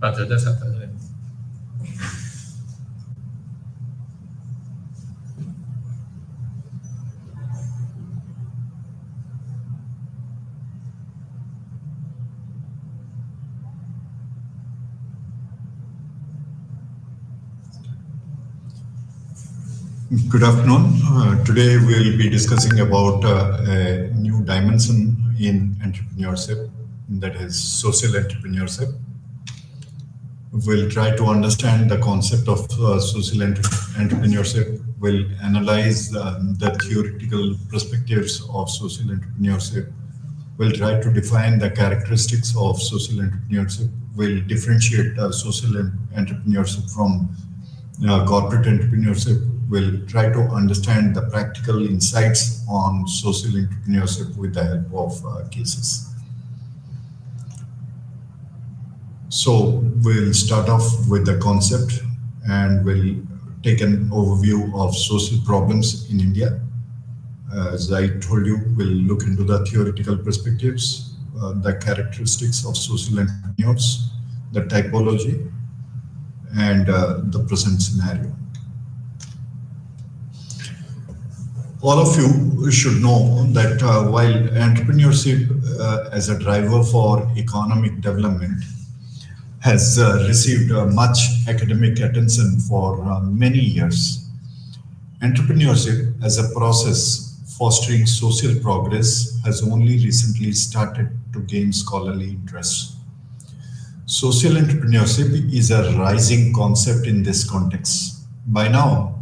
Good afternoon. Today we'll be discussing about a new dimension in entrepreneurship, that is social entrepreneurship. We'll try to understand the concept of social entrepreneurship. We'll analyze the theoretical perspectives of social entrepreneurship. We'll try to define the characteristics of social entrepreneurship. We'll differentiate social entrepreneurship from corporate entrepreneurship. We'll try to understand the practical insights on social entrepreneurship with the help of cases. So we'll start off with the concept and we'll take an overview of social problems in India. As I told you, we'll look into the theoretical perspectives, the characteristics of social entrepreneurs, the typology, and the present scenario. All of you should know that while entrepreneurship as a driver for economic development has received much academic attention for many years, entrepreneurship as a process fostering social progress has only recently started to gain scholarly interest. Social entrepreneurship is a rising concept in this context. By now,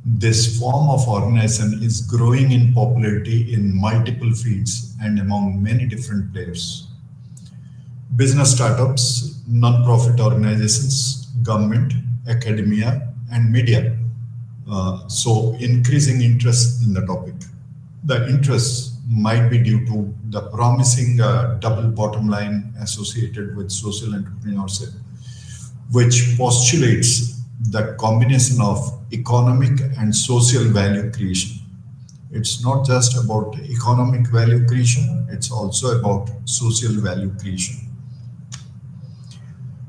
this form of organization is growing in popularity in multiple fields and among many different players. Business startups, non-profit organizations, government, academia, and media. So increasing interest in the topic. The interest might be due to the promising double bottom line associated with social entrepreneurship, which postulates the combination of economic and social value creation. It's not just about economic value creation, it's also about social value creation.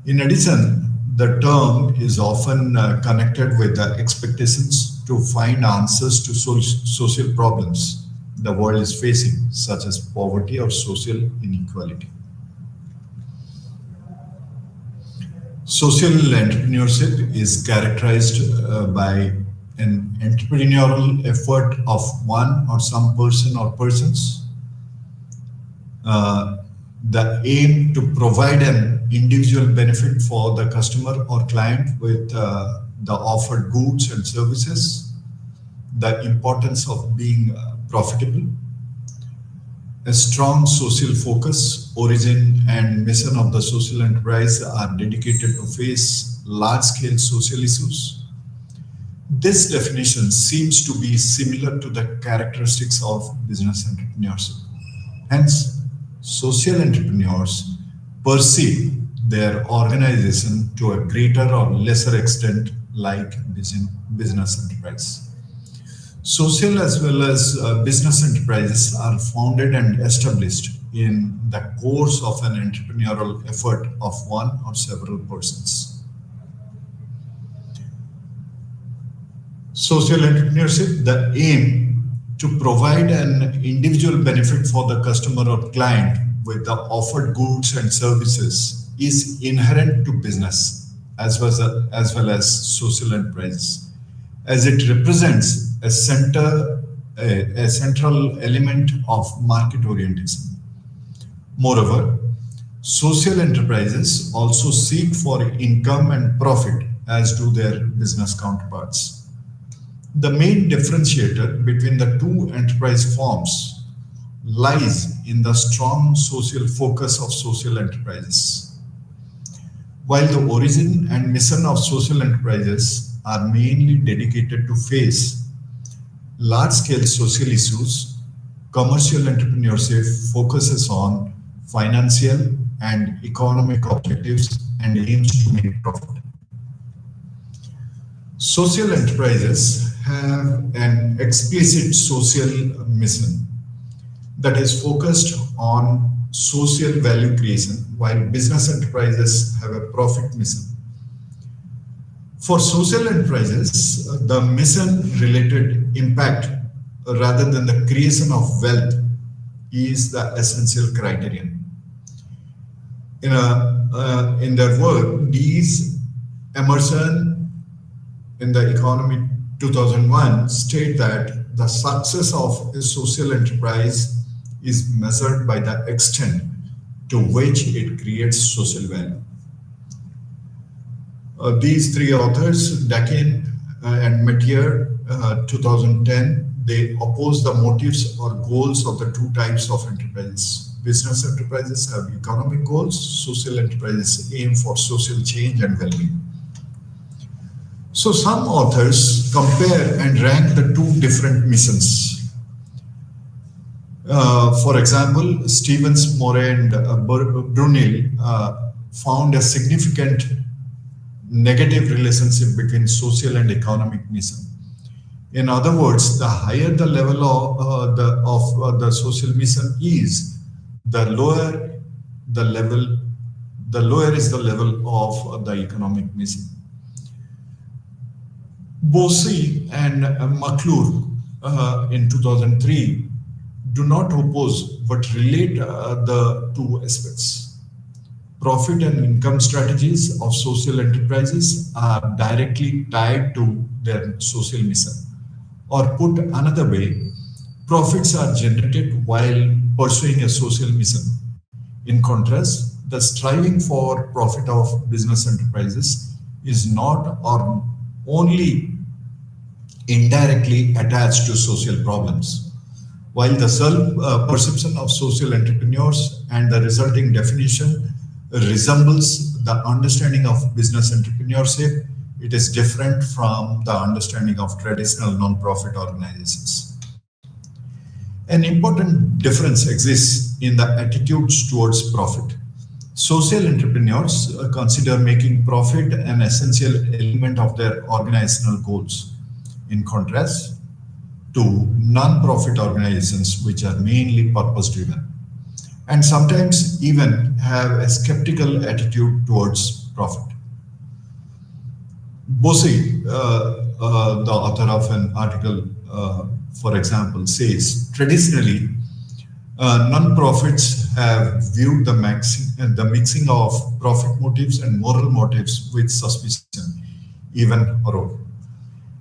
In addition, the term is often connected with the expectations to find answers to social problems the world is facing, such as poverty or social inequality. Social entrepreneurship is characterized by an entrepreneurial effort of one or some person or persons. The aim to provide an individual benefit for the customer or client with the offered goods and services, the importance of being profitable, a strong social focus, origin and mission of the social enterprise are dedicated to face large-scale social issues. This definition seems to be similar to the characteristics of business entrepreneurship. Hence, social entrepreneurs perceive their organization to a greater or lesser extent like business enterprise. Social as well as business enterprises are founded and established in the course of an entrepreneurial effort of one or several persons. Social entrepreneurship, the aim to provide an individual benefit for the customer or client with the offered goods and services is inherent to business as well as social enterprises, as it represents a central element of market orientation. Moreover, social enterprises also seek for income and profit, as do their business counterparts. The main differentiator between the two enterprise forms lies in the strong social focus of social enterprises. While the origin and mission of social enterprises are mainly dedicated to face large-scale social issues, commercial entrepreneurship focuses on financial and economic objectives and aims to make profit. Social enterprises have an explicit social mission that is focused on social value creation, while business enterprises have a profit mission. For social enterprises, the mission-related impact rather than the creation of wealth is the essential criterion. In their work, these Emerson in the Economy 2001 state that the success of a social enterprise is measured by the extent to which it creates social value. These three authors, Dakin and Metier, 2010, they oppose the motives or goals of the two types of enterprises. Business enterprises have economic goals, social enterprises aim for social change and well-being. So some authors compare and rank the two different missions. For example, Stevens, Moray, and Brunel found a significant negative relationship between social and economic mission. In other words, the higher the level of the social mission is, the lower is the level of the economic mission. Bosey and McClure in 2003 do not oppose but relate the two aspects. Profit and income strategies of social enterprises are directly tied to their social mission. Or put another way, profits are generated while pursuing a social mission. In contrast, the striving for profit of business enterprises is not or only indirectly attached to social problems. While the self-perception of social entrepreneurs and the resulting definition resembles the understanding of business entrepreneurship, it is different from the understanding of traditional non-profit organizations. An important difference exists in the attitudes towards profit. Social entrepreneurs consider making profit an essential element of their organizational goals, in contrast to non-profit organizations, which are mainly purpose-driven, and sometimes even have a skeptical attitude towards profit. Bosey, the author of an article, for example, says, traditionally, non-profits have viewed the mixing of profit motives and moral motives with suspicion, even horror.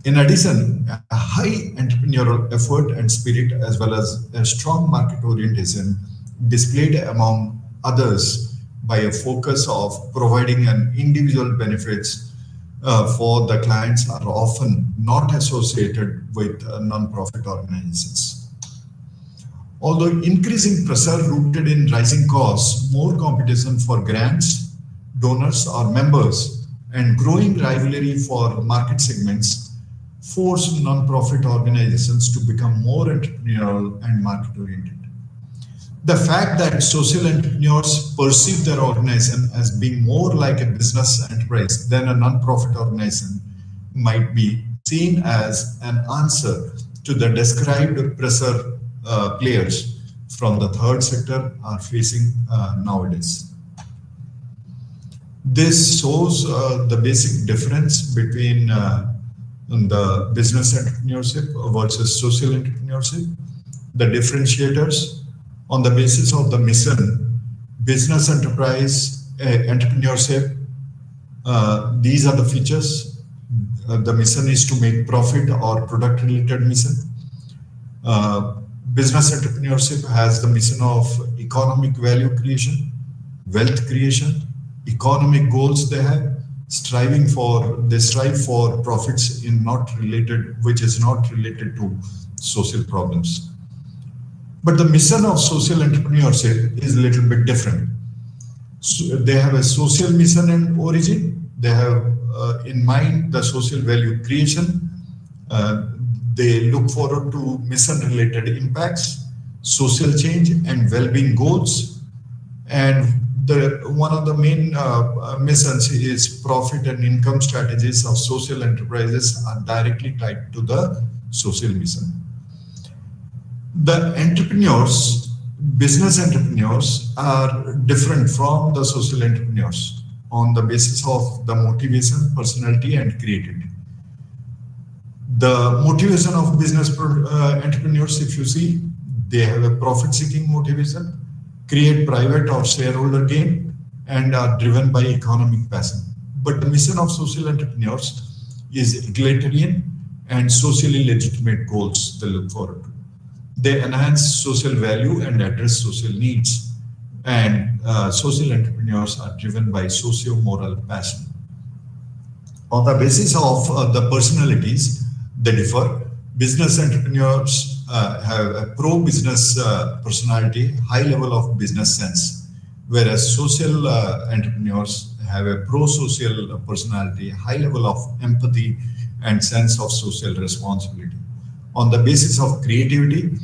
In addition, a high entrepreneurial effort and spirit, as well as a strong market orientation, displayed among others by a focus of providing an individual benefits for the clients, are often not associated with non-profit organizations. Although increasing pressure rooted in rising costs, more competition for grants, donors or members, and growing rivalry for market segments force non-profit organizations to become more entrepreneurial and market-oriented. The fact that social entrepreneurs perceive their organization as being more like a business enterprise than a non-profit organization might be seen as an answer to the described pressure players from the third sector are facing nowadays. This shows the basic difference between the business entrepreneurship versus social entrepreneurship. The differentiators on the basis of the mission, business enterprise, entrepreneurship, these are the features. The mission is to make profit or product related mission. Business entrepreneurship has the mission of economic value creation, wealth creation, economic goals they have, they strive for profits which is not related to social problems. But the mission of social entrepreneurship is a little bit different. So they have a social mission and origin. They have in mind the social value creation. They look forward to mission-related impacts, social change, and well-being goals. And one of the main missions is profit and income strategies of social enterprises are directly tied to the social mission. The entrepreneurs Business entrepreneurs are different from the social entrepreneurs on the basis of the motivation, personality, and creativity. The motivation of entrepreneurs, if you see, they have a profit-seeking motivation, create private or shareholder gain, and are driven by economic passion. But the mission of social entrepreneurs is egalitarian and socially legitimate goals they look forward to. They enhance social value and address social needs. And social entrepreneurs are driven by socio-moral passion. On the basis of the personalities, they differ. Business entrepreneurs have a pro-business personality, high level of business sense, whereas social entrepreneurs have a pro-social personality, high level of empathy and sense of social responsibility. On the basis of creativity,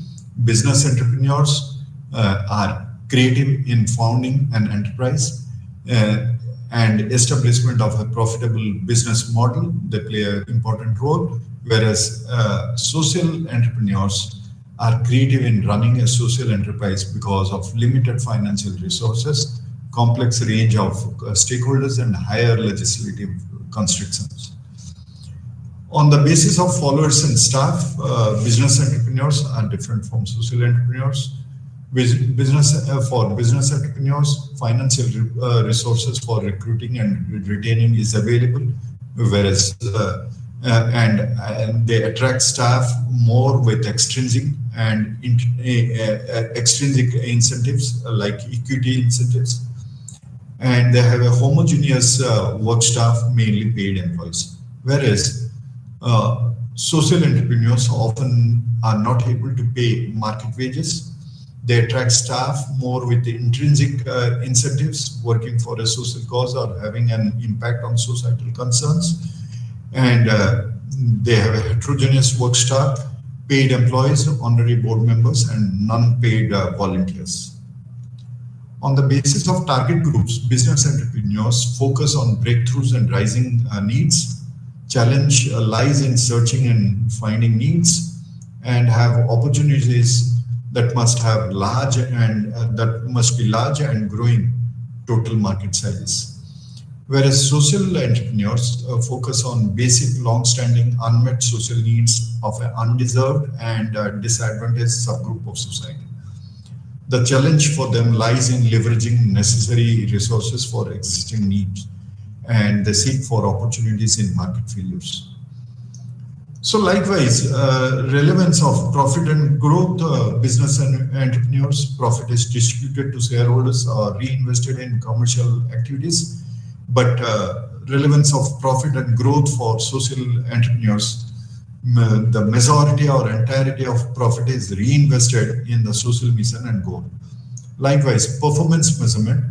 business entrepreneurs are creative in founding an enterprise and establishment of a profitable business model. They play an important role, whereas social entrepreneurs are creative in running a social enterprise because of limited financial resources, complex range of stakeholders, and higher legislative constrictions. On the basis of followers and staff, business entrepreneurs are different from social entrepreneurs. For business entrepreneurs, financial resources for recruiting and retaining is available, whereas and they attract staff more with extrinsic and extrinsic incentives like equity incentives, and they have a homogeneous work staff, mainly paid employees. Whereas social entrepreneurs often are not able to pay market wages. They attract staff more with the intrinsic incentives, working for a social cause or having an impact on societal concerns. And they have a heterogeneous work staff, paid employees, honorary board members, and non-paid volunteers. On the basis of target groups, business entrepreneurs focus on breakthroughs and rising needs. Challenge lies in searching and finding needs, and have opportunities that must have large and that must be large and growing total market sizes. Whereas social entrepreneurs focus on basic, long-standing, unmet social needs of an undeserved and disadvantaged subgroup of society. The challenge for them lies in leveraging necessary resources for existing needs, and they seek for opportunities in market failures. So likewise, relevance of profit and growth, business and entrepreneurs, profit is distributed to shareholders or reinvested in commercial activities, but relevance of profit and growth for social entrepreneurs, the majority or entirety of profit is reinvested in the social mission and goal. Likewise, performance measurement,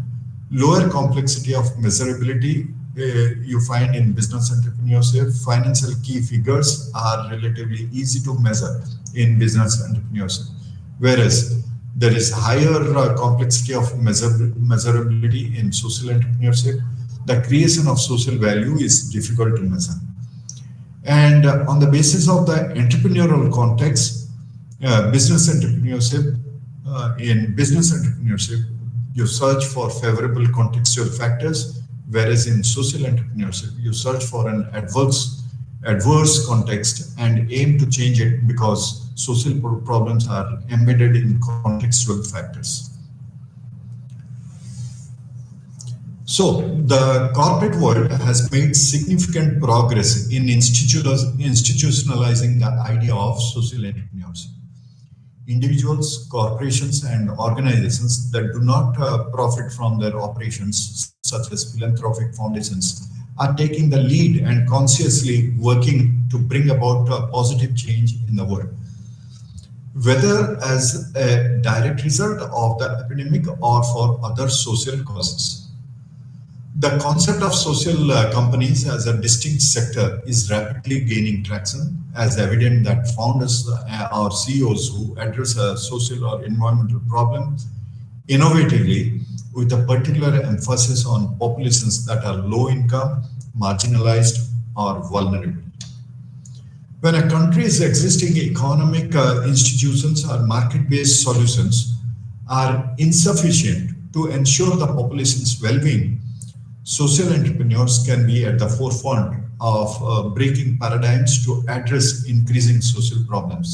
lower complexity of measurability you find in business entrepreneurship. Financial key figures are relatively easy to measure in business entrepreneurship, whereas there is higher complexity of measurability in social entrepreneurship. The creation of social value is difficult to measure. And on the basis of the entrepreneurial context, business entrepreneurship, in business entrepreneurship, you search for favorable contextual factors, whereas in social entrepreneurship, you search for an adverse context and aim to change it because social problems are embedded in contextual factors. So the corporate world has made significant progress in institutionalizing the idea of social entrepreneurship. Individuals, corporations, and organizations that do not profit from their operations, such as philanthropic foundations, are taking the lead and consciously working to bring about a positive change in the world, whether as a direct result of the epidemic or for other social causes. The concept of social companies as a distinct sector is rapidly gaining traction, as evident that founders or CEOs who address a social or environmental problem innovatively with a particular emphasis on populations that are low income, marginalized, or vulnerable. When a country's existing economic institutions or market-based solutions are insufficient to ensure the population's well-being, social entrepreneurs can be at the forefront of breaking paradigms to address increasing social problems.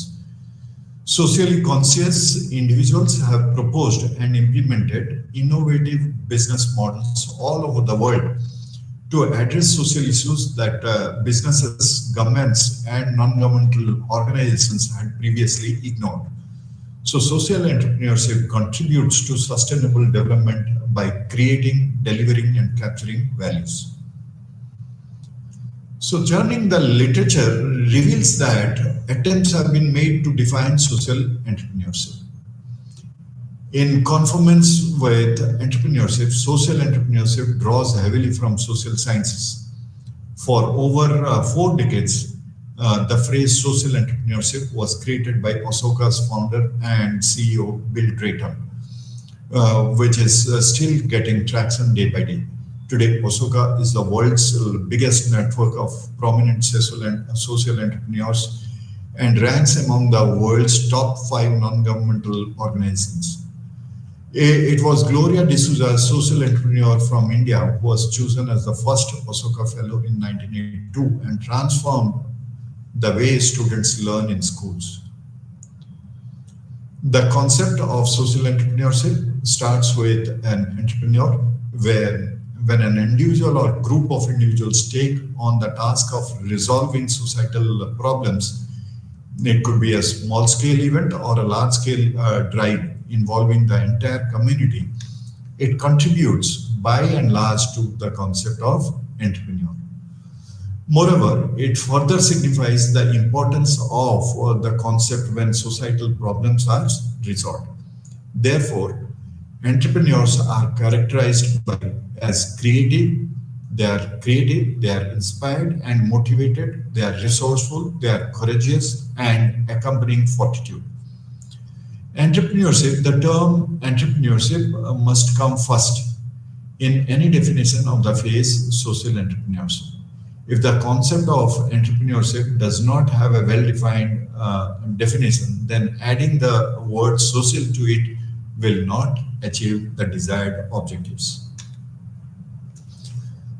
Socially conscious individuals have proposed and implemented innovative business models all over the world to address social issues that businesses, governments, and non-governmental organizations had previously ignored. So social entrepreneurship contributes to sustainable development by creating, delivering, and capturing values. So journeying the literature reveals that attempts have been made to define social entrepreneurship. In conformance with entrepreneurship, social entrepreneurship draws heavily from social sciences. For over 4 decades, the phrase social entrepreneurship was created by Osoka's founder and CEO, Bill Drayton, which is still getting traction day by day. Today, Osoka is the world's biggest network of prominent social entrepreneurs and ranks among the world's top 5 non-governmental organizations. It was Gloria D'Souza, a social entrepreneur from India, who was chosen as the first Osoka Fellow in 1982 and transformed the way students learn in schools. The concept of social entrepreneurship starts with an entrepreneur, where when an individual or group of individuals take on the task of resolving societal problems. It could be a small scale event or a large scale drive involving the entire community. It contributes by and large to the concept of entrepreneur. Moreover, it further signifies the importance of the concept when societal problems are resolved. Therefore, entrepreneurs are characterized as creative. They are inspired and motivated, they are resourceful, they are courageous, and accompanying fortitude. Entrepreneurship, the term entrepreneurship must come first in any definition of the phrase social entrepreneurship. If the concept of entrepreneurship does not have a well-defined definition, then adding the word social to it will not achieve the desired objectives.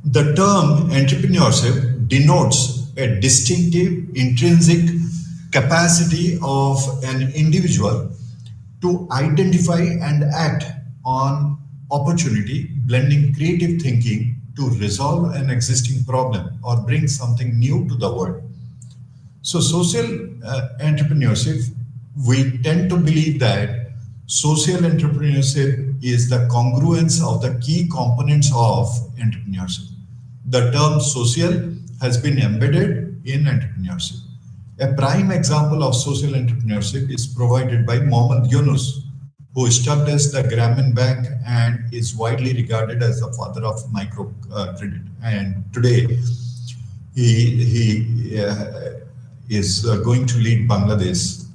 The term entrepreneurship denotes a distinctive intrinsic capacity of an individual to identify and act on opportunity, blending creative thinking to resolve an existing problem or bring something new to the world. So, social entrepreneurship, we tend to believe that social entrepreneurship is the congruence of the key components of entrepreneurship. The term social has been embedded in entrepreneurship. A prime example of social entrepreneurship is provided by Mohammad Yunus, who established the Grameen Bank and is widely regarded as the father of microcredit. And today, he is going to lead Bangladesh.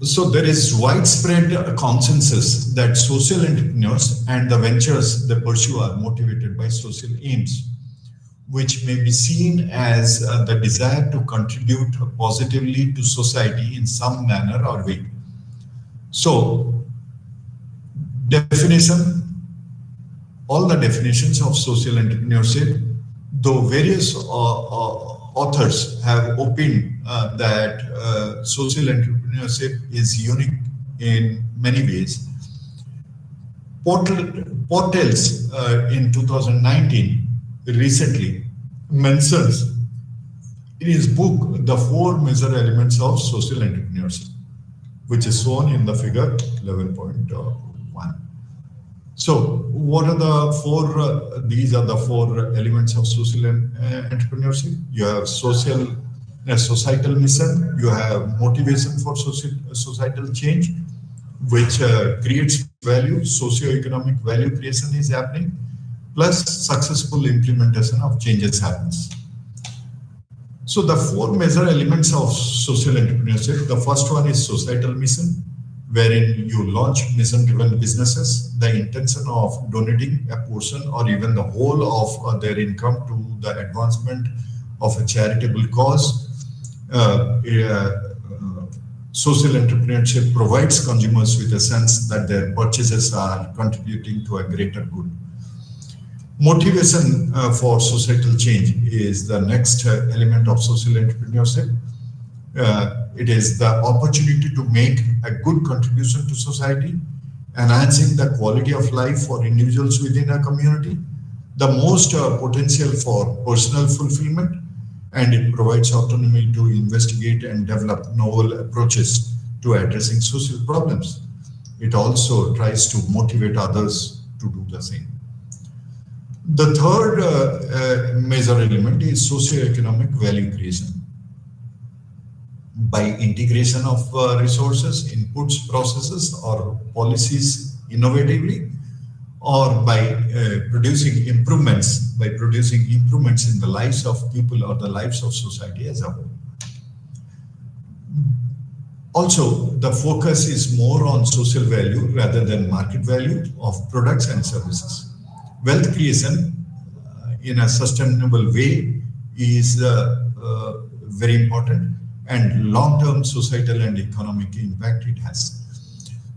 So there is widespread consensus that social entrepreneurs and the ventures they pursue are motivated by social aims, which may be seen as the desire to contribute positively to society in some manner or way. So, definition, all the definitions of social entrepreneurship, though various authors have opined that social entrepreneurship is unique in many ways. Portals in 2019 recently mentions in his book the 4 major elements of social entrepreneurship, which is shown in the figure 11.1. So, what are the 4? These are the 4 elements of social entrepreneurship. You have societal mission. You have motivation for societal change, which creates value. Socio-economic value creation is happening, plus successful implementation of changes happens. So the 4 major elements of social entrepreneurship. The first one is societal mission, wherein you launch mission-driven businesses, the intention of donating a portion or even the whole of their income to the advancement of a charitable cause. Social entrepreneurship provides consumers with a sense that their purchases are contributing to a greater good. Motivation for societal change is the next element of social entrepreneurship. It is the opportunity to make a good contribution to society, enhancing the quality of life for individuals within a community, the most potential for personal fulfillment, and it provides autonomy to investigate and develop novel approaches to addressing social problems. It also tries to motivate others to do the same. The third major element is socio-economic value creation. By integration of resources, inputs, processes, or policies innovatively, or by producing improvements in the lives of people or the lives of society as a whole. Also, the focus is more on social value rather than market value of products and services. Wealth creation in a sustainable way is very important, and long-term societal and economic impact it has.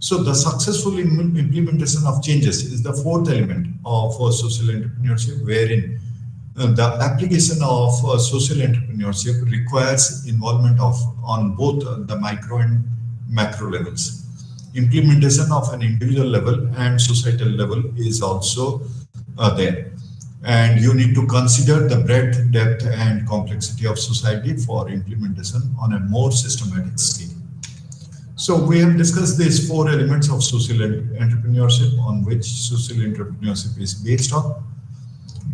So the successful implementation of changes is the fourth element of social entrepreneurship, wherein the application of social entrepreneurship requires involvement on both the micro and macro levels. Implementation of an individual level and societal level is also there. And you need to consider the breadth, depth, and complexity of society for implementation on a more systematic scale. So we have discussed these four elements of social entrepreneurship on which social entrepreneurship is based on.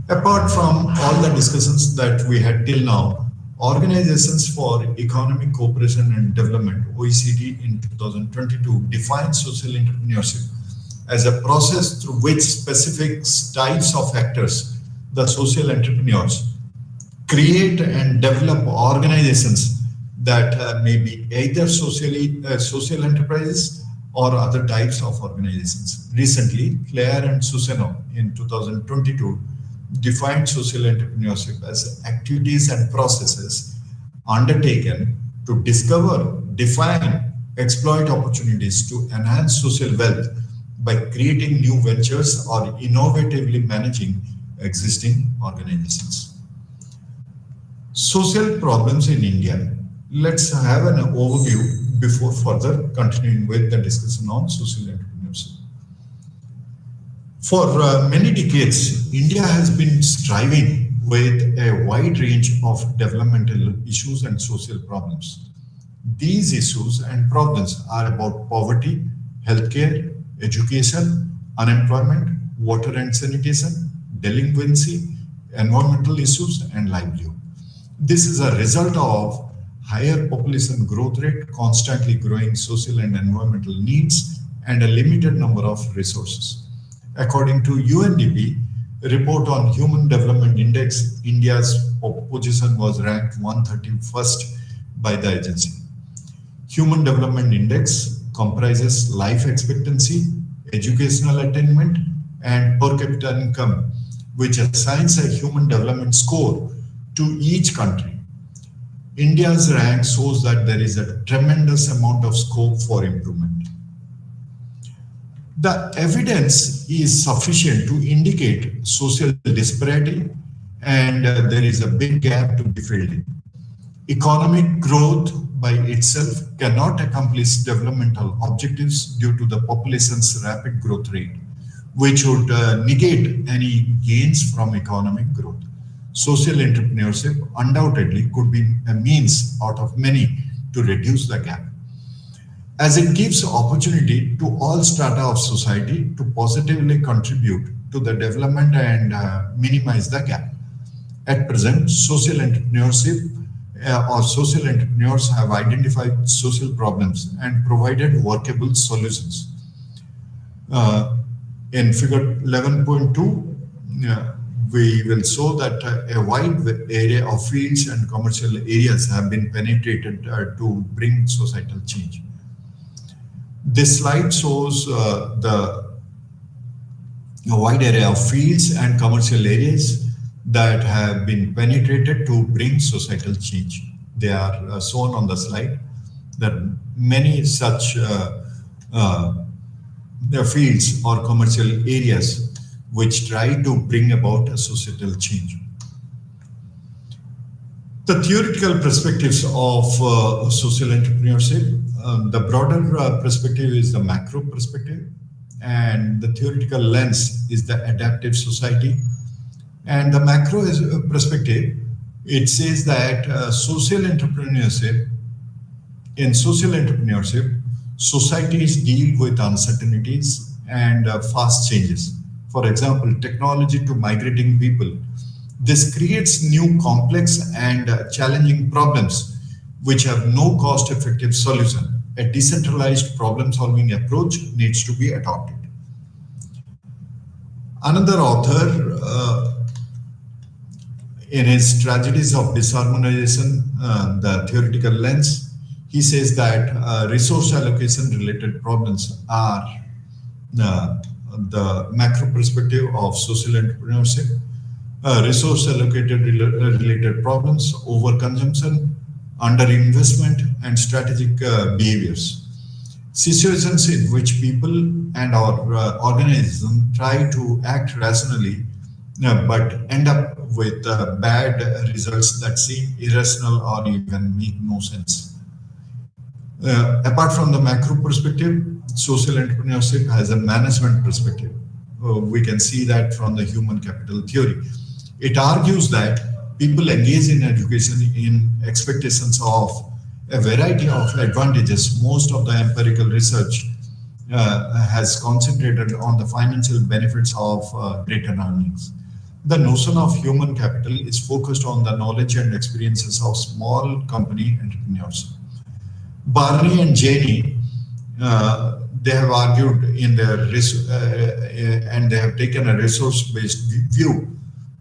Apart from all the discussions that we had till now, Organizations for Economic Cooperation and Development, OECD, in 2022 defined social entrepreneurship as a process through which specific types of actors, the social entrepreneurs, create and develop organizations that may be either social enterprises or other types of organizations. Recently, Claire and Susano in 2022 defined social entrepreneurship as activities and processes undertaken to discover, define, exploit opportunities to enhance social wealth by creating new ventures or innovatively managing existing organizations. Social problems in India. Let's have an overview before further continuing with the discussion on social entrepreneurship. For many decades, India has been striving with a wide range of developmental issues and social problems. These issues and problems are about poverty, healthcare, education, unemployment, water and sanitation, delinquency, environmental issues, and livelihood. This is a result of higher population growth rate, constantly growing social and environmental needs, and a limited number of resources. According to UNDP, a report on Human Development Index, India's position was ranked 131st by the agency. Human Development Index comprises life expectancy, educational attainment, and per capita income, which assigns a human development score to each country. India's rank shows that there is a tremendous amount of scope for improvement. The evidence is sufficient to indicate social disparity, and there is a big gap to be filled in. Economic growth by itself cannot accomplish developmental objectives due to the population's rapid growth rate, which would negate any gains from economic growth. Social entrepreneurship undoubtedly could be a means out of many to reduce the gap, as it gives opportunity to all strata of society to positively contribute to the development and minimize the gap. At present, social entrepreneurship or social entrepreneurs have identified social problems and provided workable solutions. In figure 11.2, we will show that a wide area of fields and commercial areas have been penetrated to bring societal change. This slide shows the wide area of fields and commercial areas that have been penetrated to bring societal change. They are shown on the slide. There are many such fields or commercial areas which try to bring about a societal change. The theoretical perspectives of social entrepreneurship, the broader perspective is the macro perspective, and the theoretical lens is the adaptive society. And the macro is perspective, it says that in social entrepreneurship, societies deal with uncertainties and fast changes. For example, technology to migrating people. This creates new complex and challenging problems which have no cost-effective solution. A decentralized problem-solving approach needs to be adopted. Another author, in his Tragedies of Disharmonization, the theoretical lens, he says that resource allocation related problems are the macro perspective of social entrepreneurship. Resource allocated related problems, overconsumption, underinvestment, and strategic behaviors. Situations in which people and our organism try to act rationally but end up with bad results that seem irrational or even make no sense. Apart from the macro perspective, social entrepreneurship has a management perspective. We can see that from the human capital theory. It argues that people engage in education in expectations of a variety of advantages. Most of the empirical research has concentrated on the financial benefits of greater earnings. The notion of human capital is focused on the knowledge and experiences of small company entrepreneurs. Barney and Janey, they have argued in their and they have taken a resource-based view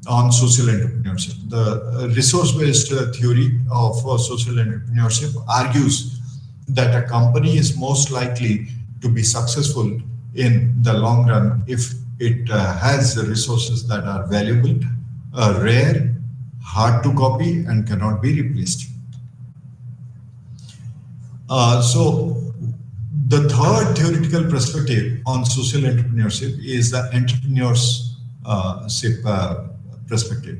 on social entrepreneurship. The resource-based theory of social entrepreneurship argues that a company is most likely to be successful in the long run if it has the resources that are valuable, rare, hard to copy, and cannot be replaced. So the third theoretical perspective on social entrepreneurship is the entrepreneurship perspective.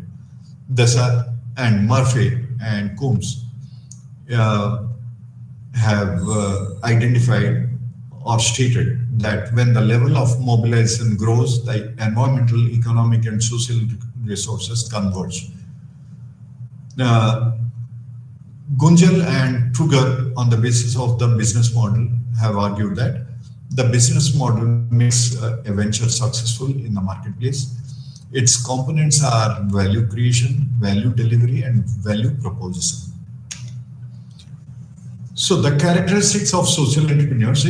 Dessa and Murphy and Coombs have identified or stated that when the level of mobilization grows, the environmental, economic, and social resources converge. Gunjal and Truger, on the basis of the business model, have argued that the business model makes a venture successful in the marketplace. Its components are value creation, value delivery, and value proposition. So the characteristics of social entrepreneurs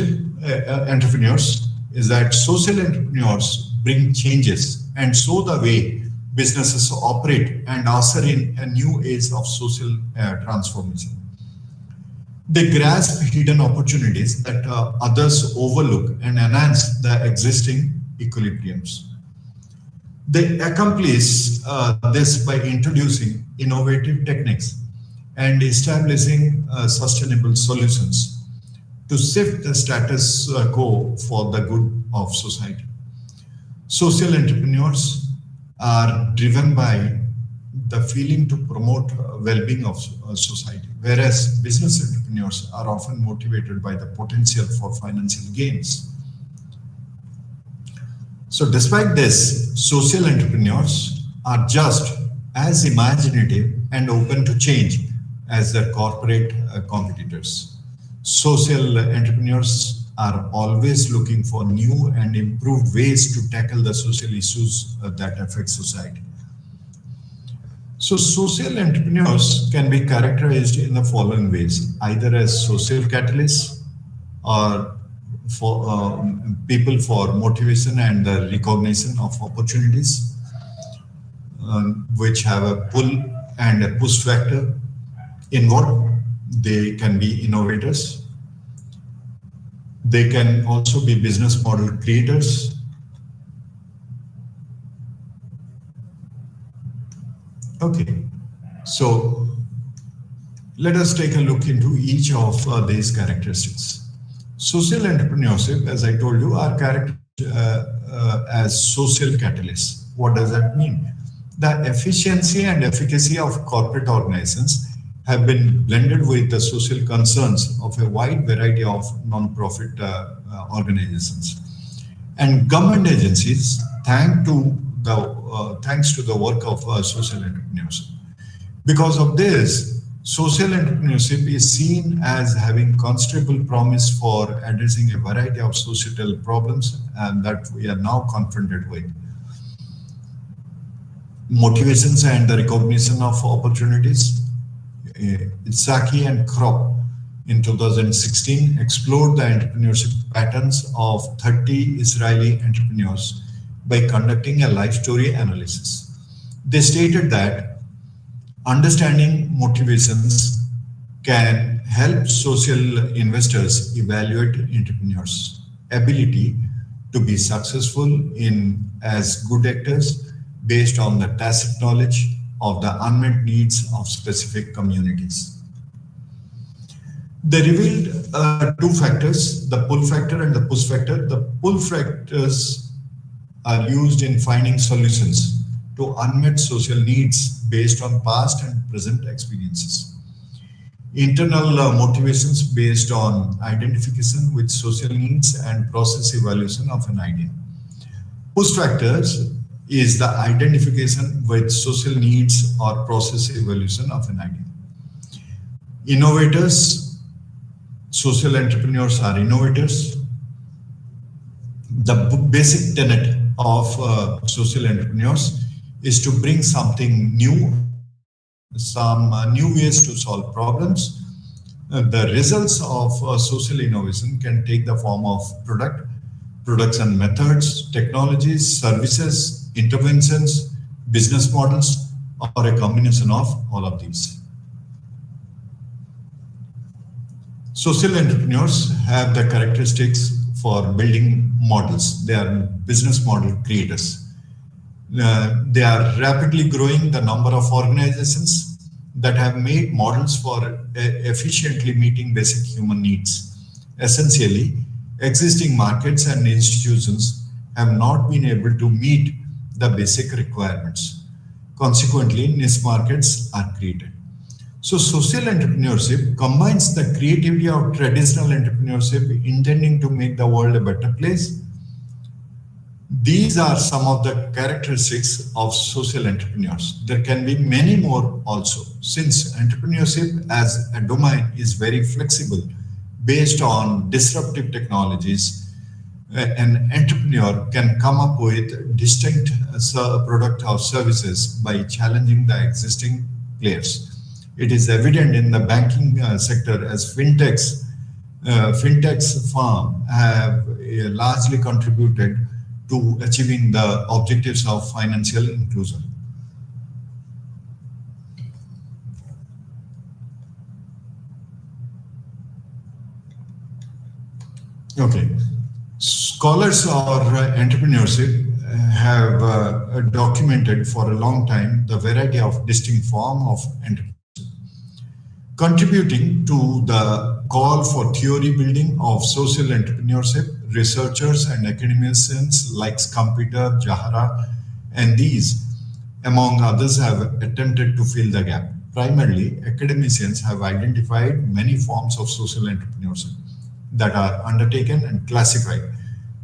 is that social entrepreneurs bring changes and show the way businesses operate and usher in a new age of social transformation. They grasp hidden opportunities that others overlook and enhance the existing equilibriums. They accomplish this by introducing innovative techniques and establishing sustainable solutions to shift the status quo for the good of society. Social entrepreneurs are driven by the feeling to promote well-being of society, whereas business entrepreneurs are often motivated by the potential for financial gains. So despite this, social entrepreneurs are just as imaginative and open to change as their corporate competitors. Social entrepreneurs are always looking for new and improved ways to tackle the social issues that affect society. So social entrepreneurs can be characterized in the following ways, either as social catalysts or for people for motivation and the recognition of opportunities, which have a pull and a push factor involved. They can be innovators. They can also be business model creators. Okay, so Let us take a look into each of these characteristics. Social entrepreneurship, as I told you, are characterized as social catalysts. What does that mean? The efficiency and efficacy of corporate organizations have been blended with the social concerns of a wide variety of non-profit organizations. And government agencies, thanks to the work of social entrepreneurs. Because of this, social entrepreneurship is seen as having considerable promise for addressing a variety of societal problems and that we are now confronted with. Motivations and the recognition of opportunities. Itzhaki and Kropp in 2016 explored the entrepreneurship patterns of 30 Israeli entrepreneurs by conducting a life story analysis. They stated that understanding motivations can help social investors evaluate entrepreneurs' ability to be successful in as good actors based on the tacit knowledge of the unmet needs of specific communities. They revealed two factors, the pull factor and the push factor. The pull factors are used in finding solutions to unmet social needs based on past and present experiences. Internal motivations based on identification with social needs and process evaluation of an idea. Push factors is the identification with social needs or process evaluation of an idea. Innovators, social entrepreneurs are innovators. The basic tenet of social entrepreneurs is to bring something new, some new ways to solve problems. The results of social innovation can take the form of products and methods, technologies, services, interventions, business models, or a combination of all of these. Social entrepreneurs have the characteristics for building models. They are business model creators. They are rapidly growing the number of organizations that have made models for efficiently meeting basic human needs. Essentially, existing markets and institutions have not been able to meet the basic requirements. Consequently, niche markets are created. So social entrepreneurship combines the creativity of traditional entrepreneurship intending to make the world a better place. These are some of the characteristics of social entrepreneurs. There can be many more also, since entrepreneurship as a domain is very flexible based on disruptive technologies. An entrepreneur can come up with distinct product or services by challenging the existing players. It is evident in the banking sector as fintechs firm have largely contributed to achieving the objectives of financial inclusion. Okay. Scholars or entrepreneurship have documented for a long time the variety of distinct form of entrepreneurship. Contributing to the call for theory building of social entrepreneurship, researchers and academicians like Skampeter, Jahara, and these, among others, have attempted to fill the gap. Primarily, academicians have identified many forms of social entrepreneurship that are undertaken and classified,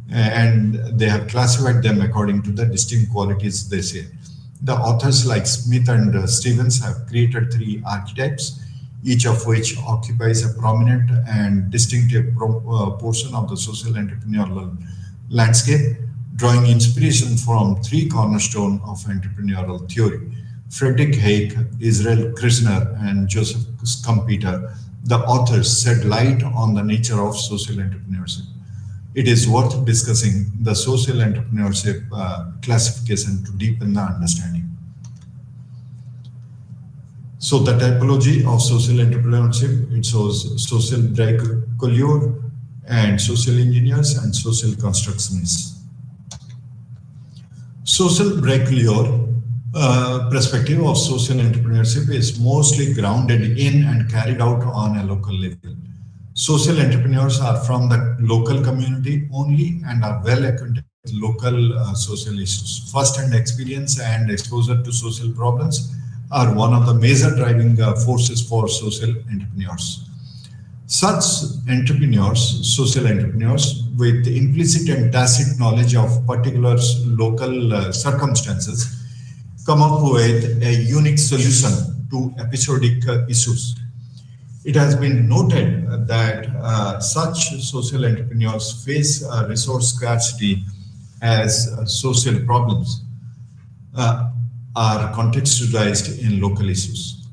and they have classified them according to the distinct qualities they say. The authors like Smith and Stevens have created three archetypes, each of which occupies a prominent and distinctive portion of the social entrepreneurial landscape, drawing inspiration from three cornerstones of entrepreneurial theory: Friedrich Hayek, Israel Kirzner, and Joseph Skampeter. The authors shed light on the nature of social entrepreneurship. It is worth discussing the social entrepreneurship classification to deepen the understanding. So the typology of social entrepreneurship, it shows social bricoleurs and social engineers and social constructionists. Social bricoleur perspective of social entrepreneurship is mostly grounded in and carried out on a local level. Social entrepreneurs are from the local community only and are well acquainted with local social issues. First-hand experience and exposure to social problems are one of the major driving forces for social entrepreneurs. Such entrepreneurs, social entrepreneurs, with implicit and tacit knowledge of particular local circumstances, come up with a unique solution to episodic issues. It has been noted that such social entrepreneurs face resource scarcity as social problems uh, are contextualized in local issues.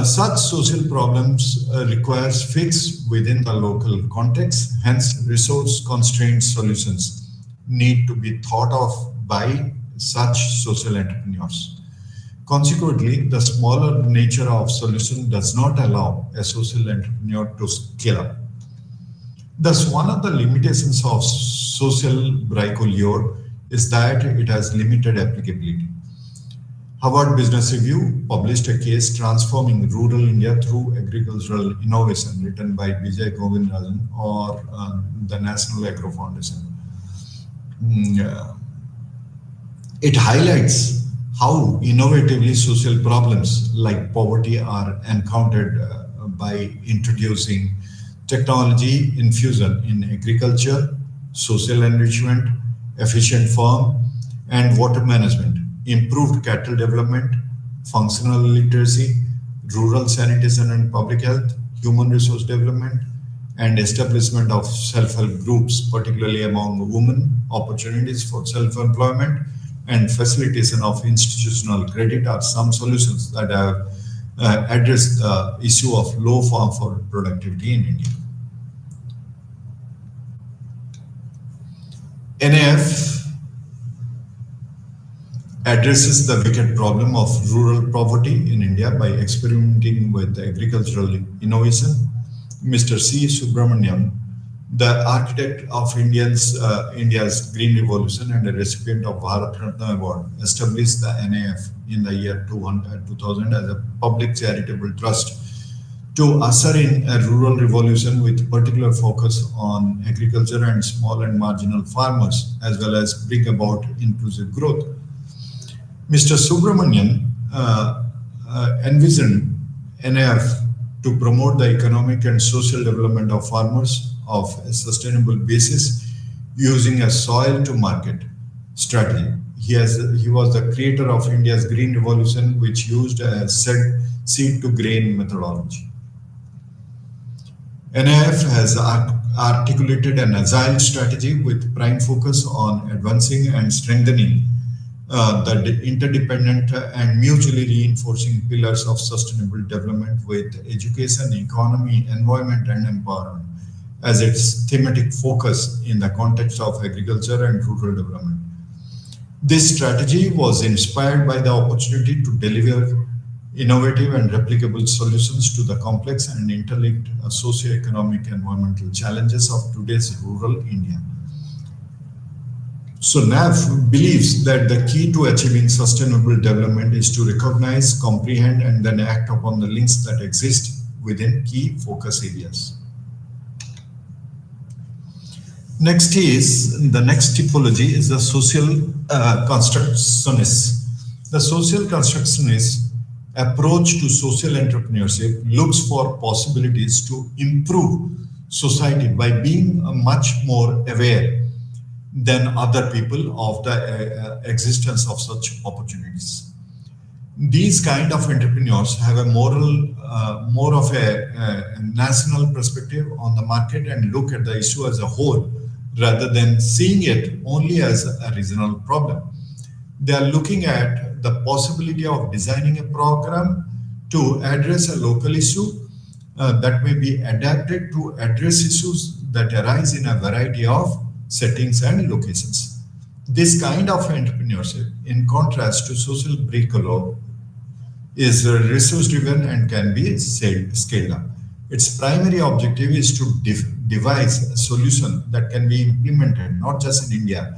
Such social problems requires fix within the local context, hence resource constrained solutions need to be thought of by such social entrepreneurs. Consequently, the smaller nature of solution does not allow a social entrepreneur to scale up. Thus, one of the limitations of social bricoleur is that it has limited applicability. Harvard Business Review published a case transforming rural India through agricultural innovation, written by Vijay Govindrajan or the National Agro Foundation. Yeah. It highlights how innovatively social problems like poverty are encountered by introducing technology infusion in agriculture, social enrichment, efficient farm, and water management, improved cattle development, functional literacy, rural sanitation and public health, human resource development, and establishment of self-help groups, particularly among women, opportunities for self-employment, and facilitation of institutional credit are some solutions that have addressed the issue of low farm for productivity in India. NAF addresses the wicked problem of rural poverty in India by experimenting with agricultural innovation. Mr. C. Subramaniam, the architect of India's Green Revolution and a recipient of Bharat Ratna Award, established the NAF in the year 2000 as a public charitable trust to usher in a rural revolution with particular focus on agriculture and small and marginal farmers, as well as bring about inclusive growth. Mr. Subramanian envisioned NAF to promote the economic and social development of farmers of a sustainable basis using a soil to market strategy. He was the creator of India's Green Revolution, which used a seed to grain methodology. NAF has articulated an agile strategy with prime focus on advancing and strengthening the interdependent and mutually reinforcing pillars of sustainable development with education, economy, environment, and empowerment as its thematic focus in the context of agriculture and rural development. This strategy was inspired by the opportunity to deliver innovative and replicable solutions to the complex and interlinked socio-economic environmental challenges of today's rural India. So NAF believes that the key to achieving sustainable development is to recognize, comprehend, and then act upon the links that exist within key focus areas. Next typology is the social constructionist. The social constructionist approach to social entrepreneurship looks for possibilities to improve society by being much more aware than other people of the existence of such opportunities. These kind of entrepreneurs have a more of a national perspective on the market and look at the issue as a whole rather than seeing it only as a regional problem. They are looking at the possibility of designing a program to address a local issue that may be adapted to address issues that arise in a variety of settings and locations. This kind of entrepreneurship, in contrast to social bricolage, is resource driven and can be scaled up. Its primary objective is to devise a solution that can be implemented not just in India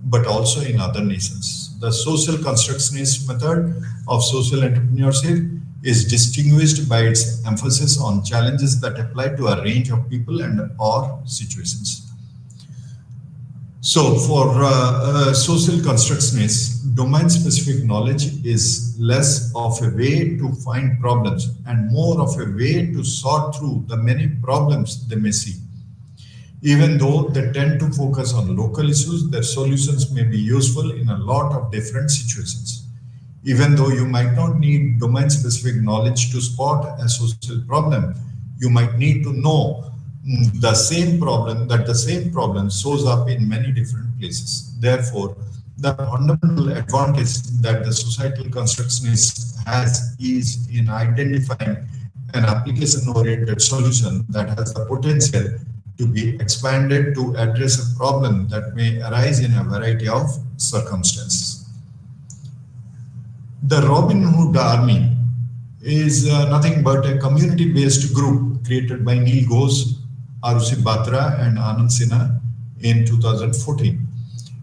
but also in other nations. The social constructionist method of social entrepreneurship is distinguished by its emphasis on challenges that apply to a range of people and or situations. So, for social constructionists, domain-specific knowledge is less of a way to find problems and more of a way to sort through the many problems they may see. Even though they tend to focus on local issues, their solutions may be useful in a lot of different situations. Even though you might not need domain-specific knowledge to spot a social problem, you might need to know the same problem shows up in many different places. Therefore, the fundamental advantage that the societal constructionist has is in identifying an application-oriented solution that has the potential to be expanded to address a problem that may arise in a variety of circumstances. The Robin Hood Army is nothing but a community-based group created by Neil Ghosh, Arushi Batra and Anand Sinha in 2014.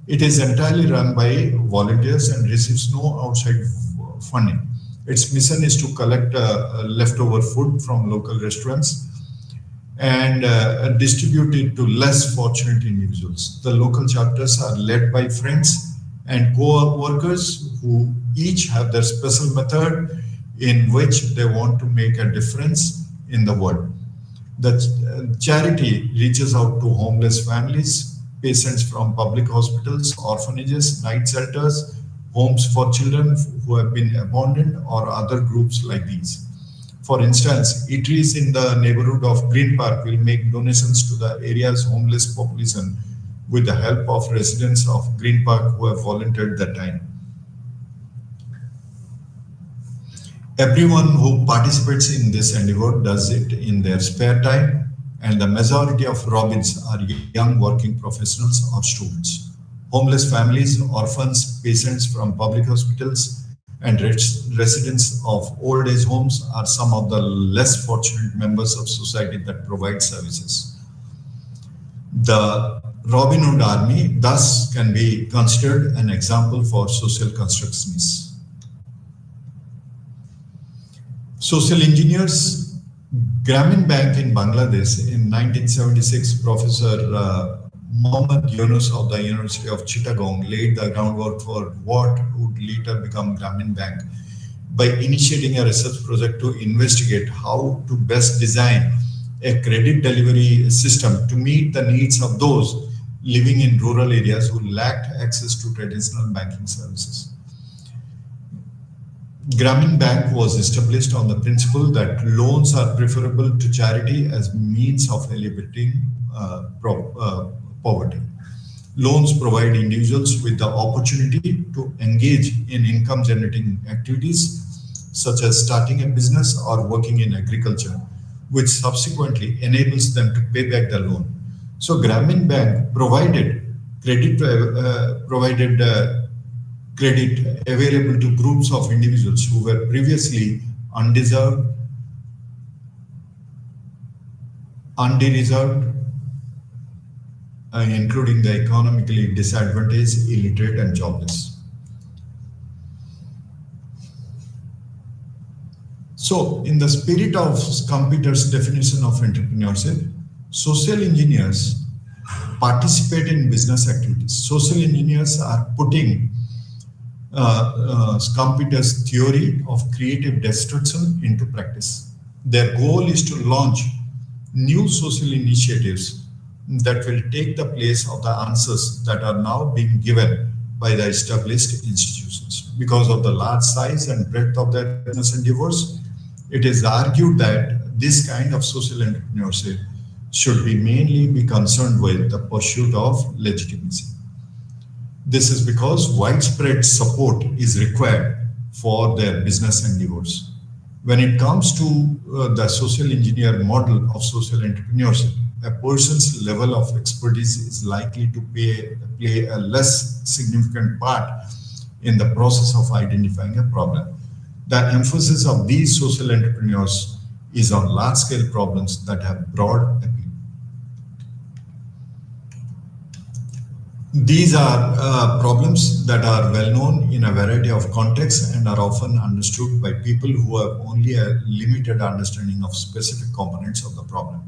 It is entirely run by volunteers and receives no outside funding. Its mission is to collect leftover food from local restaurants and distribute it to less fortunate individuals. The local chapters are led by friends and co-workers who each have their special method in which they want to make a difference in the world. The charity reaches out to homeless families, patients from public hospitals, orphanages, night shelters, homes for children who have been abandoned, or other groups like these. For instance, eateries in the neighborhood of Green Park will make donations to the area's homeless population with the help of residents of Green Park who have volunteered their time. Everyone who participates in this endeavor does it in their spare time, and the majority of Robins are young working professionals or students. Homeless families, orphans, patients from public hospitals, and residents of old age homes are some of the less fortunate members of society that provide services. The Robin Hood Army thus can be considered an example for social constructionists. Social engineers. Grameen Bank in Bangladesh in 1976, Professor Mohammad Yunus of the University of Chittagong laid the groundwork for what would later become Grameen Bank by initiating a research project to investigate how to best design a credit delivery system to meet the needs of those living in rural areas who lacked access to traditional banking services. Grameen Bank was established on the principle that loans are preferable to charity as means of alleviating poverty. Loans provide individuals with the opportunity to engage in income-generating activities such as starting a business or working in agriculture, which subsequently enables them to pay back the loan. So Grameen Bank provided credit available to groups of individuals who were previously undeserved, including the economically disadvantaged, illiterate, and jobless. So, in the spirit of Schumpeter's definition of entrepreneurship, social engineers participate in business activities. Social engineers are putting Schumpeter's theory of creative destruction into practice. Their goal is to launch new social initiatives that will take the place of the answers that are now being given by the established institutions. Because of the large size and breadth of their business endeavors, it is argued that this kind of social entrepreneurship should mainly be concerned with the pursuit of legitimacy. This is because widespread support is required for their business endeavors. When it comes to the social engineer model of social entrepreneurship, a person's level of expertise is likely to play a less significant part in the process of identifying a problem. The emphasis of these social entrepreneurs is on large-scale problems that have broad appeal. These are problems that are well known in a variety of contexts and are often understood by people who have only a limited understanding of specific components of the problem.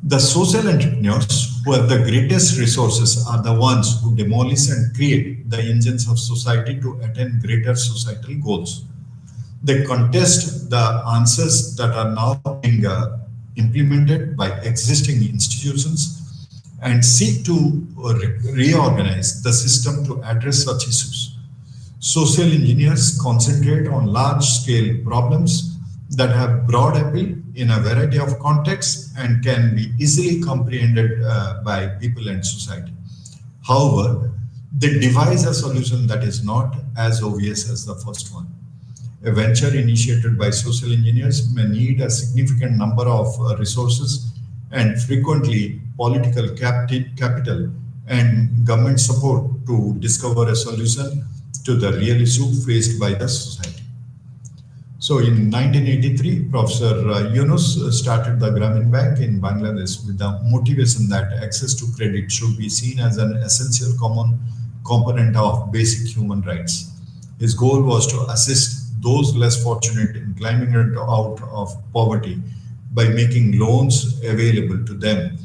The social entrepreneurs who have the greatest resources are the ones who demolish and create the engines of society to attain greater societal goals. They contest the answers that are now being implemented by existing institutions and seek to reorganize the system to address such issues. Social engineers concentrate on large scale problems that have broad appeal in a variety of contexts and can be easily comprehended by people and society. However, they devise a solution that is not as obvious as the first one. A venture initiated by social engineers may need a significant number of resources and frequently political capital and government support to discover a solution to the real issue faced by the society. So in 1983, Professor Yunus started the Grameen Bank in Bangladesh with the motivation that access to credit should be seen as an essential common component of basic human rights. His goal was to assist those less fortunate in climbing out of poverty by making loans available to them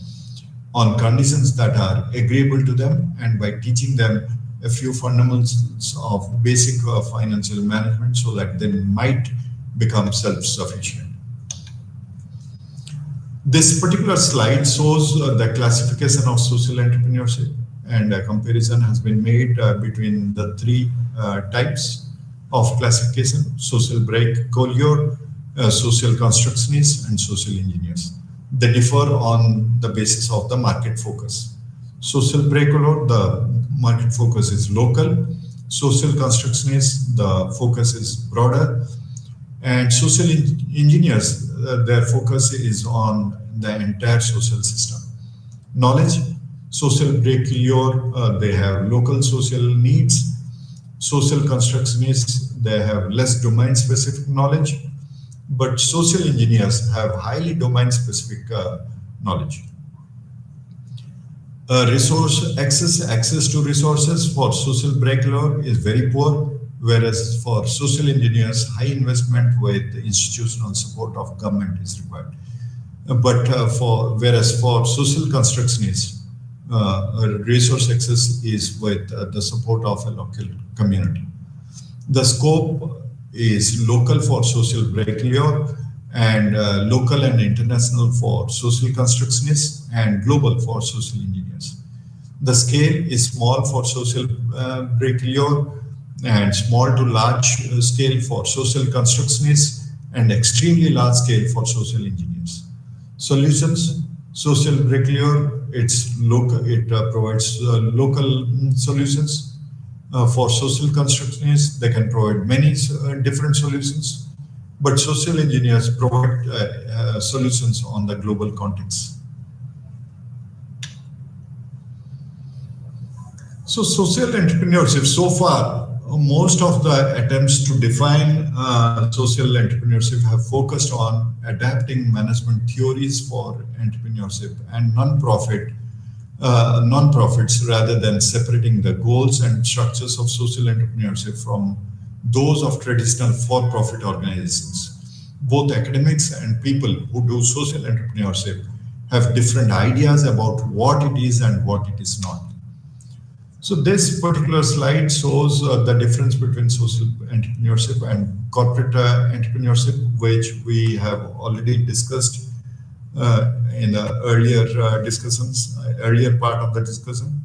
on conditions that are agreeable to them and by teaching them a few fundamentals of basic financial management so that they might become self-sufficient. This particular slide shows the classification of social entrepreneurship, and a comparison has been made between the three types of classification: social bricklayer, social constructionists, and social engineers. They differ on the basis of the market focus. Social bricklayer, the market focus is local. Social constructionists, the focus is broader. And social engineers, their focus is on the entire social system. Knowledge, social bricklayer, they have local social needs. Social constructionists, they have less domain-specific knowledge, but social engineers have highly domain-specific knowledge. Access to resources for social bricklayer is very poor, whereas for social engineers, high investment with institutional support of government is required. Whereas for social constructionists, resource access is with the support of a local community. The scope is local for social bricklayer and local and international for social constructionists and global for social engineers. The scale is small for social bricklayer and small to large scale for social constructionists and extremely large scale for social engineers. Solutions: social bricklayer, it provides local solutions. For social constructionists, they can provide many different solutions, but social engineers provide solutions on the global context. So social entrepreneurship, so far, most of the attempts to define social entrepreneurship have focused on adapting management theories for entrepreneurship and non-profits rather than separating the goals and structures of social entrepreneurship from those of traditional for-profit organizations. Both academics and people who do social entrepreneurship have different ideas about what it is and what it is not. So this particular slide shows the difference between social entrepreneurship and corporate entrepreneurship, which we have already discussed in the earlier part of the discussion.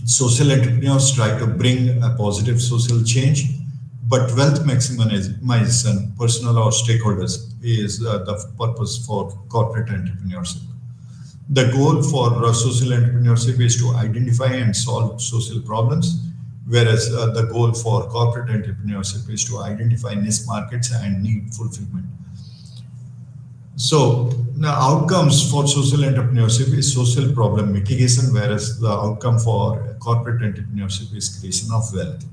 Social entrepreneurs try to bring a positive social change, but wealth maximization, personal or stakeholders, is the purpose for corporate entrepreneurship. The goal for social entrepreneurship is to identify and solve social problems, whereas the goal for corporate entrepreneurship is to identify niche markets and need fulfillment. So the outcomes for social entrepreneurship is social problem mitigation, whereas the outcome for corporate entrepreneurship is creation of wealth.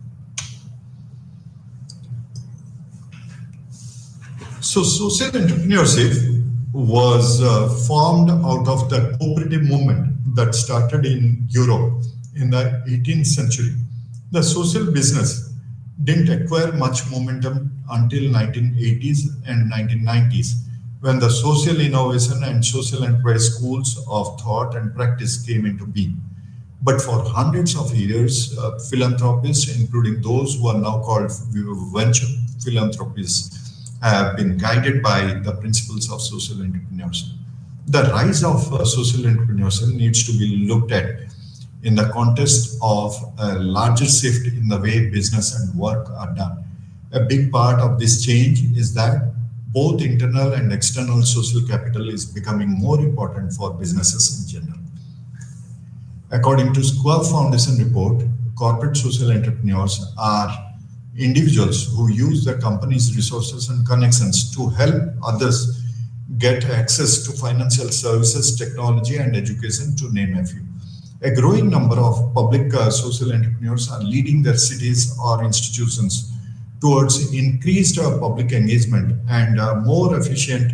So social entrepreneurship was formed out of the cooperative movement that started in Europe in the 18th century. The social business didn't acquire much momentum until 1980s and 1990s, when the social innovation and social enterprise schools of thought and practice came into being. But for hundreds of years, philanthropists, including those who are now called venture philanthropists, have been guided by the principles of social entrepreneurship. The rise of social entrepreneurship needs to be looked at in the context of a larger shift in the way business and work are done. A big part of this change is that both internal and external social capital is becoming more important for businesses in general. According to Square Foundation report, corporate social entrepreneurs are individuals who use the company's resources and connections to help others get access to financial services, technology, and education, to name a few. A growing number of public social entrepreneurs are leading their cities or institutions towards increased public engagement and more efficient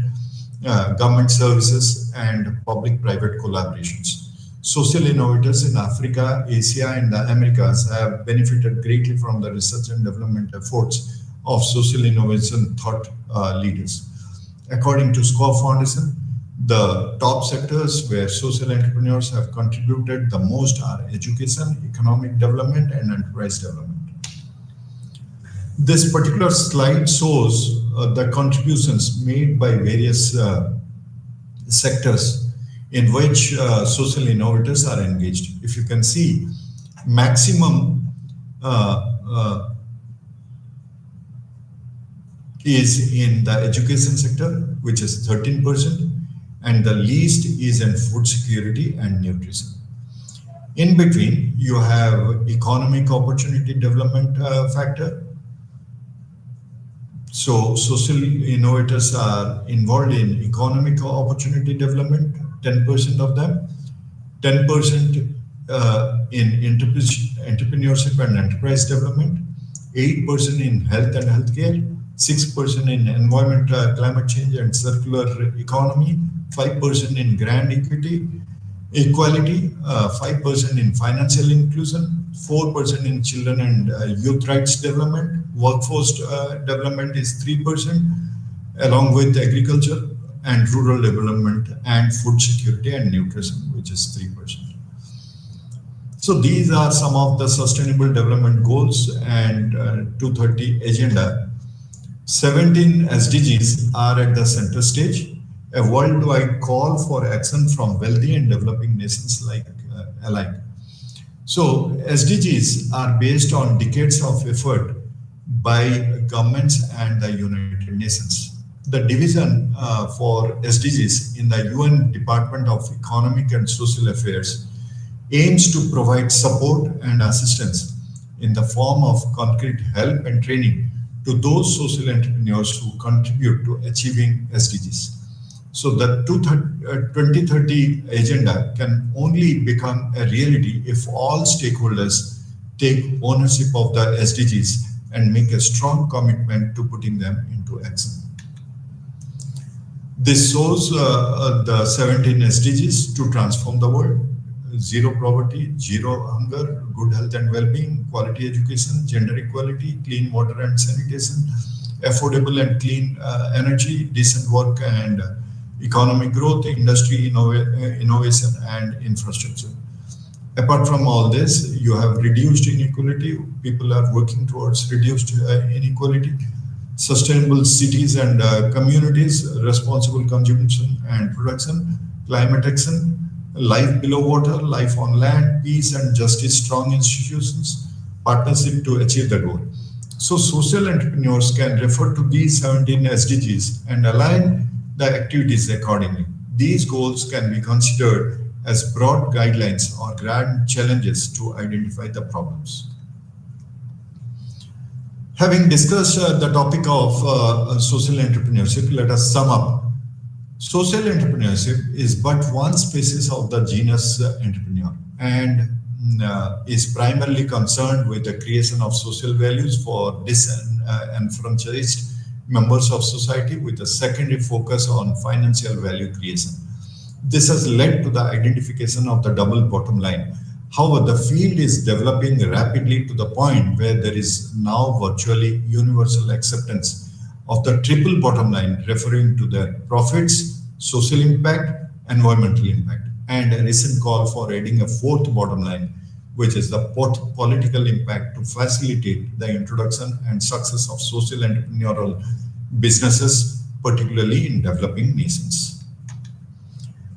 government services and public-private collaborations. Social innovators in Africa, Asia, and the Americas have benefited greatly from the research and development efforts of social innovation thought leaders. According to Score Foundation, the top sectors where social entrepreneurs have contributed the most are education, economic development, and enterprise development. This particular slide shows the contributions made by various sectors in which social innovators are engaged. If you can see, maximum is in the education sector, which is 13%, and the least is in food security and nutrition. In between, you have economic opportunity development factor. So social innovators are involved in economic opportunity development, 10% of them, 10% in entrepreneurship and enterprise development, 8% in health and healthcare, 6% in environment, climate change and circular economy, 5% in grand equality, 5% in financial inclusion, 4% in children and youth rights development, workforce development is 3%, along with agriculture and rural development and food security and nutrition, which is 3%. So these are some of the sustainable development goals and 2030 agenda. 17 SDGs are at the center stage, a worldwide call for action from wealthy and developing nations alike. So SDGs are based on decades of effort by governments and the United Nations. The division for SDGs in the UN Department of Economic and Social Affairs aims to provide support and assistance in the form of concrete help and training to those social entrepreneurs who contribute to achieving SDGs. So the 2030 agenda can only become a reality if all stakeholders take ownership of the SDGs and make a strong commitment to putting them into action. This shows the 17 SDGs to transform the world: zero poverty, zero hunger, good health and well-being, quality education, gender equality, clean water and sanitation, affordable and clean energy, decent work and economic growth, industry innovation and infrastructure. Apart from all this, you have reduced inequality. People are working towards reduced inequality, sustainable cities and communities, responsible consumption and production, climate action, life below water, life on land, peace and justice, strong institutions, partnership to achieve the goal. So social entrepreneurs can refer to these 17 SDGs and align the activities accordingly. These goals can be considered as broad guidelines or grand challenges to identify the problems. Having discussed the topic of social entrepreneurship, let us sum up. Social entrepreneurship is but one species of the genus entrepreneur and is primarily concerned with the creation of social values for disenfranchised members of society with a secondary focus on financial value creation. This has led to the identification of the double bottom line. However, the field is developing rapidly to the point where there is now virtually universal acceptance of the triple bottom line, referring to the profits, social impact, environmental impact, and a recent call for adding a fourth bottom line, which is the political impact to facilitate the introduction and success of social entrepreneurial businesses, particularly in developing nations.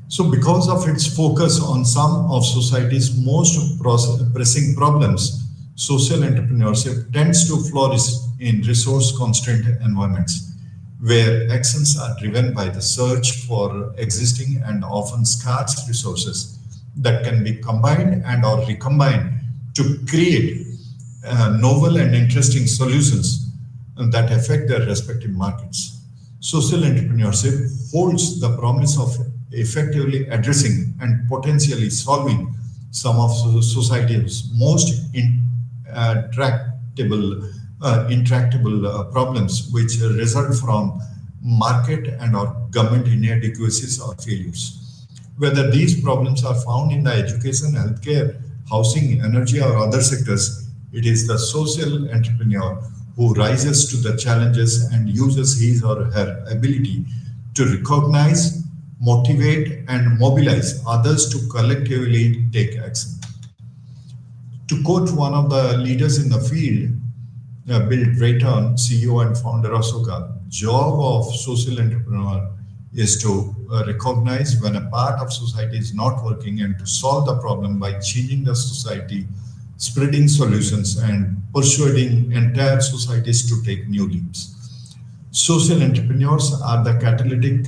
So because of its focus on some of society's most pressing problems, social entrepreneurship tends to flourish in resource-constrained environments, where actions are driven by the search for existing and often scarce resources that can be combined and or recombined to create novel and interesting solutions that affect their respective markets. Social entrepreneurship holds the promise of effectively addressing and potentially solving some of society's most intractable problems, which result from market and or government inadequacies or failures. Whether these problems are found in the education, healthcare, housing, energy, or other sectors, it is the social entrepreneur who rises to the challenges and uses his or her ability to recognize, motivate, and mobilize others to collectively take action. To quote one of the leaders in the field, Bill Drayton, CEO and founder of Soka, job of social entrepreneur is to recognize when a part of society is not working and to solve the problem by changing the society, spreading solutions, and persuading entire societies to take new leaps. Social entrepreneurs are the catalytic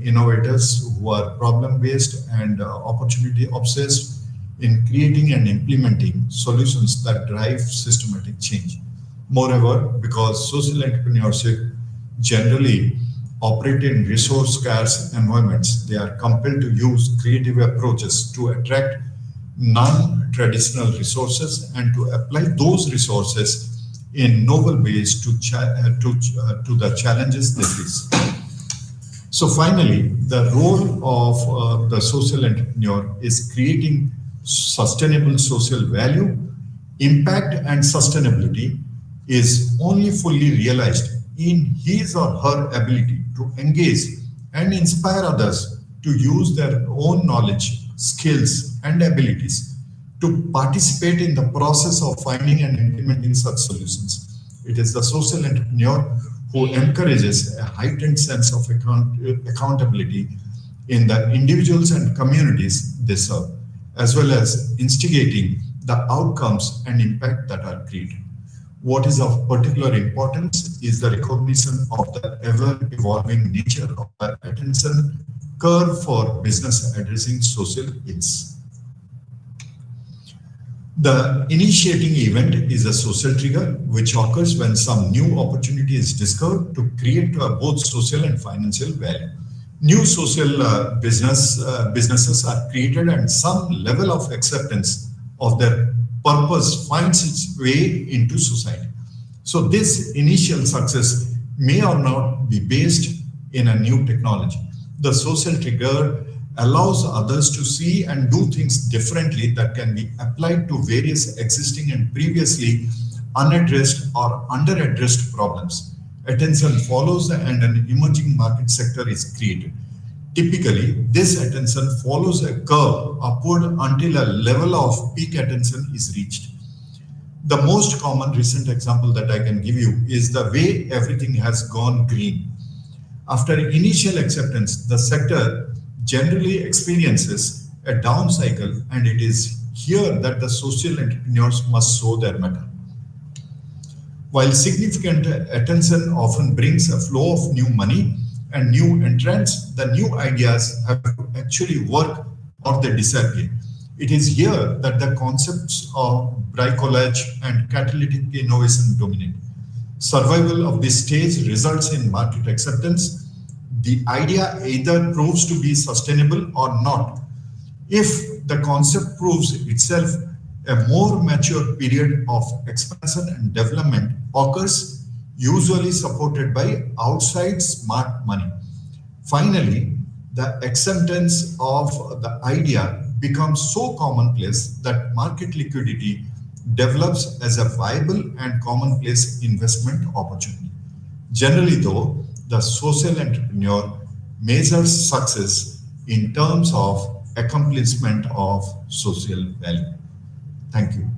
innovators who are problem-based and opportunity-obsessed in creating and implementing solutions that drive systematic change. Moreover, because social entrepreneurship generally operate in resource-scarce environments, they are compelled to use creative approaches to attract non-traditional resources and to apply those resources in novel ways to the challenges they face. So finally, the role of the social entrepreneur is creating sustainable social value. Impact and sustainability is only fully realized in his or her ability to engage and inspire others to use their own knowledge, skills, and abilities to participate in the process of finding and implementing such solutions. It is the social entrepreneur who encourages a heightened sense of accountability in the individuals and communities they serve, as well as instigating the outcomes and impact that are created. What is of particular importance is the recognition of the ever-evolving nature of the attention curve for business addressing social ills. The initiating event is a social trigger which occurs when some new opportunity is discovered to create both social and financial value. New social businesses are created and some level of acceptance of their purpose finds its way into society. So this initial success may or not be based in a new technology. The social trigger allows others to see and do things differently that can be applied to various existing and previously unaddressed or underaddressed problems. Attention follows and an emerging market sector is created. Typically, this attention follows a curve upward until a level of peak attention is reached. The most common recent example that I can give you is the way everything has gone green. After initial acceptance, the sector generally experiences a down cycle, and it is here that the social entrepreneurs must sow their mettle. While significant attention often brings a flow of new money and new entrants, the new ideas have to actually work or they disappear. It is here that the concepts of bricolage and catalytic innovation dominate. Survival of this stage results in market acceptance. The idea either proves to be sustainable or not. If the concept proves itself, a more mature period of expansion and development occurs, usually supported by outside smart money. Finally, the acceptance of the idea becomes so commonplace that market liquidity develops as a viable and commonplace investment opportunity. Generally, though, the social entrepreneur measures success in terms of accomplishment of social value. Thank you.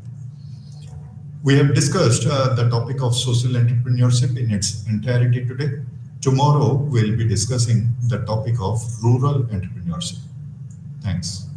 We have discussed the topic of social entrepreneurship in its entirety today. Tomorrow, we'll be discussing the topic of rural entrepreneurship. Thanks.